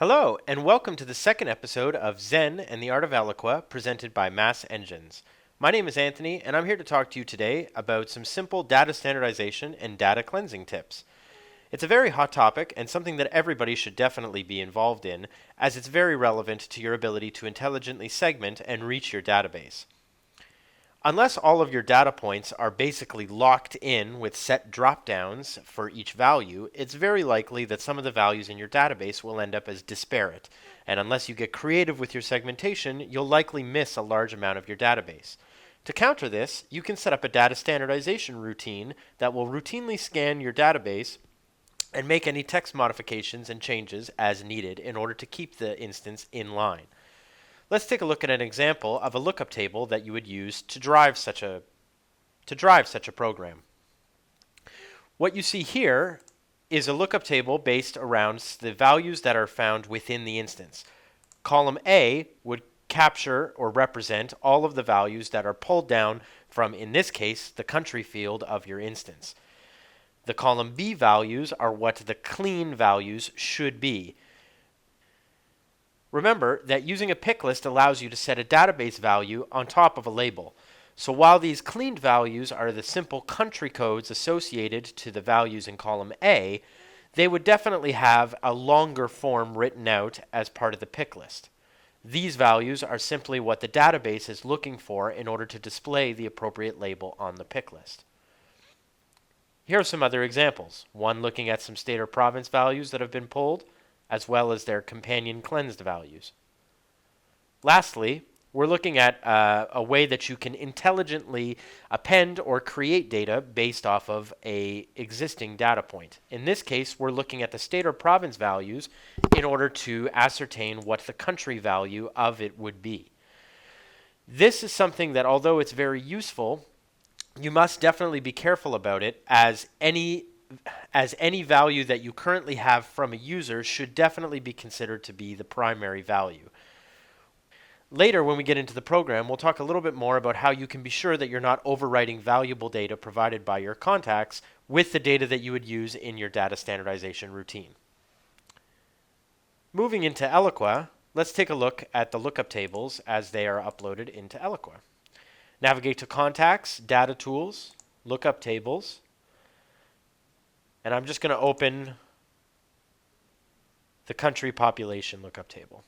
Hello, and welcome to the second episode of Zen and the Art of Eloqua, presented by Mass Engines. My name is Anthony, and I'm here to talk to you today about some simple data standardization and data cleansing tips. It's a very hot topic and something that everybody should definitely be involved in, as it's very relevant to your ability to intelligently segment and reach your database. Unless all of your data points are basically locked in with set drop-downs for each value, it's very likely that some of the values in your database will end up as disparate. And unless you get creative with your segmentation, you'll likely miss a large amount of your database. To counter this, you can set up a data standardization routine that will routinely scan your database and make any text modifications and changes as needed in order to keep the instance in line. Let's take a look at an example of a lookup table that you would use to drive such a program. What you see here is a lookup table based around the values that are found within the instance. Column A would capture or represent all of the values that are pulled down from, in this case, the country field of your instance. The column B values are what the clean values should be. Remember that using a pick list allows you to set a database value on top of a label. So while these cleaned values are the simple country codes associated to the values in column A, they would definitely have a longer form written out as part of the pick list. These values are simply what the database is looking for in order to display the appropriate label on the pick list. Here are some other examples. One looking at some state or province values that have been pulled, as well as their companion cleansed values. Lastly, we're looking at a way that you can intelligently append or create data based off of an existing data point. In this case, we're looking at the state or province values in order to ascertain what the country value of it would be. This is something that, although it's very useful, you must definitely be careful about it, as any value that you currently have from a user should definitely be considered to be the primary value. Later, when we get into the program, we'll talk a little bit more about how you can be sure that you're not overwriting valuable data provided by your contacts with the data that you would use in your data standardization routine. Moving into Eloqua, let's take a look at the lookup tables as they are uploaded into Eloqua. Navigate to Contacts, Data Tools, Lookup Tables, and I'm just going to open the country population lookup table.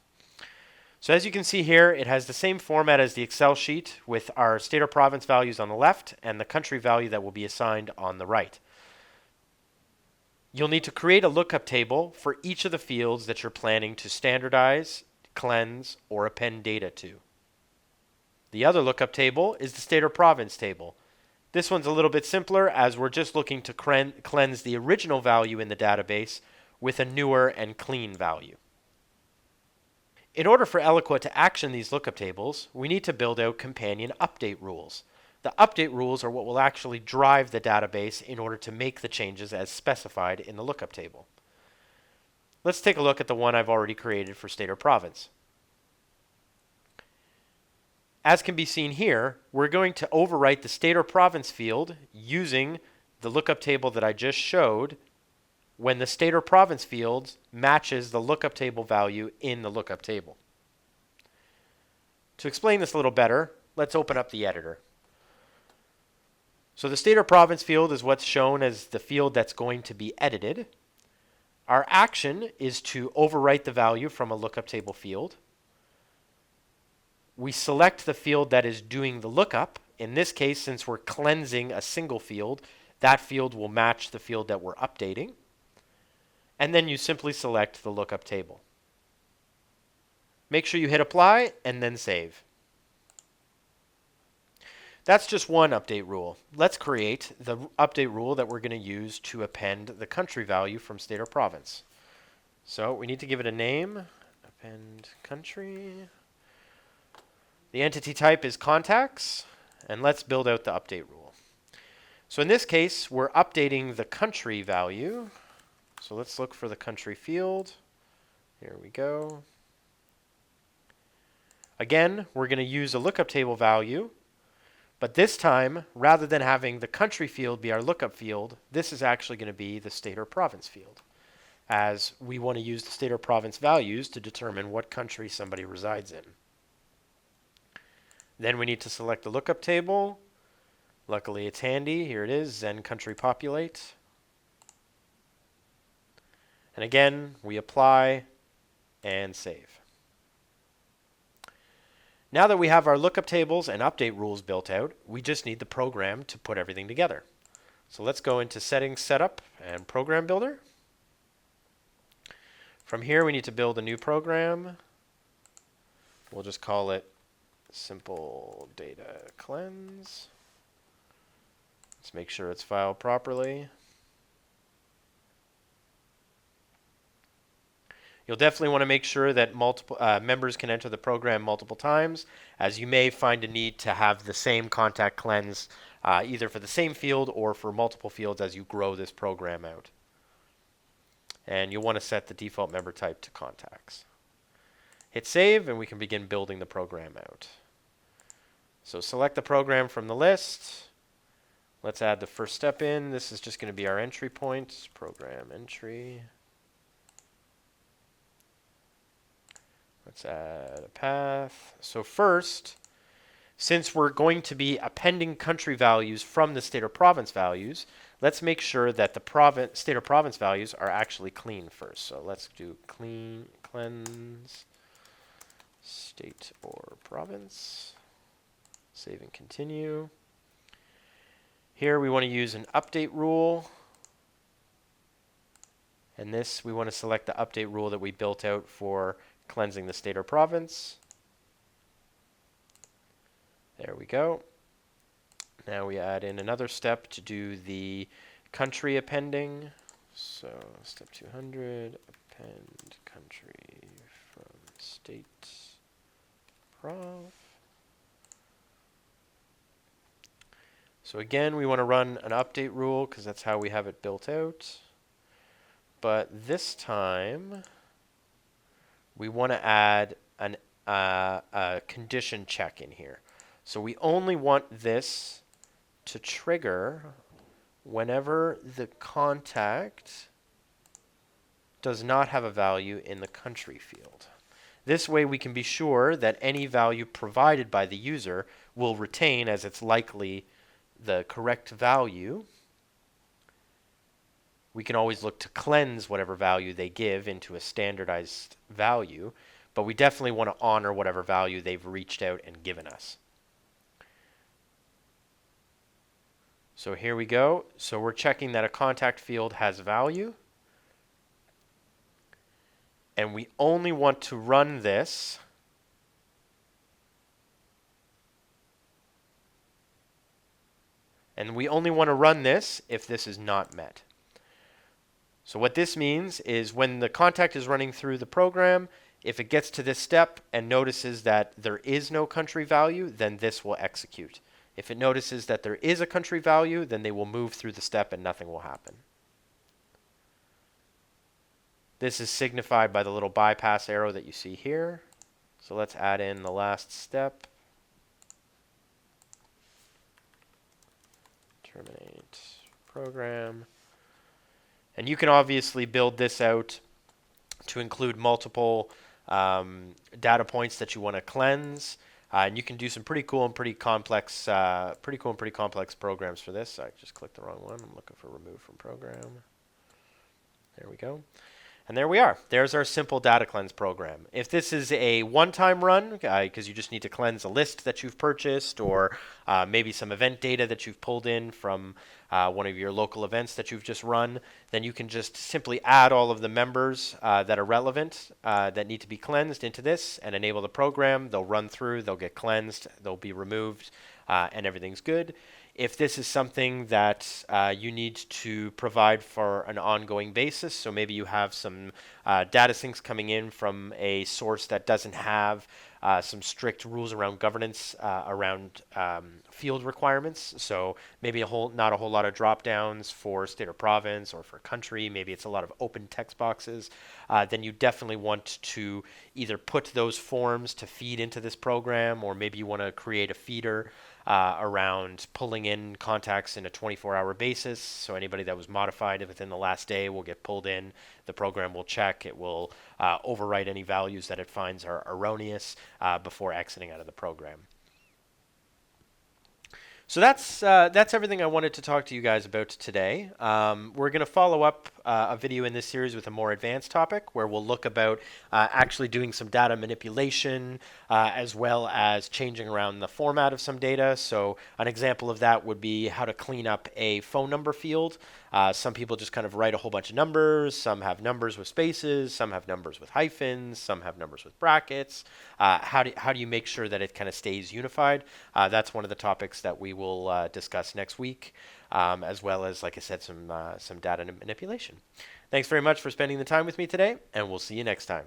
So as you can see here, it has the same format as the Excel sheet with our state or province values on the left and the country value that will be assigned on the right. You'll need to create a lookup table for each of the fields that you're planning to standardize, cleanse, or append data to. The other lookup table is the state or province table. This one's a little bit simpler, as we're just looking to cleanse the original value in the database with a newer and clean value. In order for Eloqua to action these lookup tables, we need to build out companion update rules. The update rules are what will actually drive the database in order to make the changes as specified in the lookup table. Let's take a look at the one I've already created for state or province. As can be seen here, we're going to overwrite the state or province field using the lookup table that I just showed when the state or province field matches the lookup table value in the lookup table. To explain this a little better, let's open up the editor. So the state or province field is what's shown as the field that's going to be edited. Our action is to overwrite the value from a lookup table field. We select the field that is doing the lookup. In this case, since we're cleansing a single field, that field will match the field that we're updating. And then you simply select the lookup table. Make sure you hit apply and then save. That's just one update rule. Let's create the update rule that we're going to use to append the country value from state or province. So we need to give it a name, append country. The entity type is contacts, and let's build out the update rule. So in this case, we're updating the country value. So let's look for the country field. Here we go. Again, we're going to use a lookup table value, but this time, rather than having the country field be our lookup field, this is actually going to be the state or province field. as we want to use the state or province values to determine what country somebody resides in. Then we need to select the lookup table. Luckily it's handy. Here it is, Zen country populate. And again, we apply and save. Now that we have our lookup tables and update rules built out, we just need the program to put everything together. So let's go into Settings, Setup, and Program Builder. From here, we need to build a new program. We'll just call it Simple Data Cleanse. Let's make sure it's filed properly. You'll definitely want to make sure that multiple members can enter the program multiple times, as you may find a need to have the same contact cleanse either for the same field or for multiple fields as you grow this program out. And you'll want to set the default member type to contacts. Hit save and we can begin building the program out. So select the program from the list. Let's add the first step in. This is just going to be our entry point, program entry. Let's add a path. So first, since we're going to be appending country values from the state or province values, let's make sure that the state or province values are actually clean first. So let's do cleanse state or province. Save and continue. Here we want to use an update rule. And this, we want to select the update rule that we built out for cleansing the state or province. There we go. Now we add in another step to do the country appending. So step 200, append country from state prov. So again, we want to run an update rule because that's how we have it built out. But this time, we want to add a condition check in here. So we only want this to trigger whenever the contact does not have a value in the country field. This way we can be sure that any value provided by the user will retain, as it's likely the correct value. We can always look to cleanse whatever value they give into a standardized value, but we definitely want to honor whatever value they've reached out and given us. So here we go. So we're checking that a contact field has value. And we only want to run this if this is not met. So what this means is when the contact is running through the program, if it gets to this step and notices that there is no country value, then this will execute. If it notices that there is a country value, then they will move through the step and nothing will happen. This is signified by the little bypass arrow that you see here. So let's add in the last step. Terminate program. And you can obviously build this out to include multiple data points that you want to cleanse. And you can do some pretty cool and pretty complex programs for this. I just clicked the wrong one. I'm looking for remove from program. There we go. And there we are. There's our simple data cleanse program. If this is a one-time run, because you just need to cleanse a list that you've purchased or maybe some event data that you've pulled in from one of your local events that you've just run, then you can just simply add all of the members that are relevant that need to be cleansed into this and enable the program. They'll run through, they'll get cleansed, they'll be removed, and everything's good. If this is something that you need to provide for an ongoing basis, so maybe you have some data syncs coming in from a source that doesn't have some strict rules around governance around field requirements, so maybe not a whole lot of drop downs for state or province or for country, maybe it's a lot of open text boxes, then you definitely want to either put those forms to feed into this program, or maybe you want to create a feeder around pulling in contacts in a 24-hour basis. So anybody that was modified within the last day will get pulled in. the program will check. It will overwrite any values that it finds are erroneous before exiting out of the program. So that's everything I wanted to talk to you guys about today. We're going to follow up a video in this series with a more advanced topic where we'll look about actually doing some data manipulation as well as changing around the format of some data. So an example of that would be how to clean up a phone number field. Some people just kind of write a whole bunch of numbers. Some have numbers with spaces. Some have numbers with hyphens. Some have numbers with brackets. How do you make sure that it kind of stays unified? That's one of the topics that we will discuss next week, as well as, like I said, some data manipulation. Thanks very much for spending the time with me today, and we'll see you next time.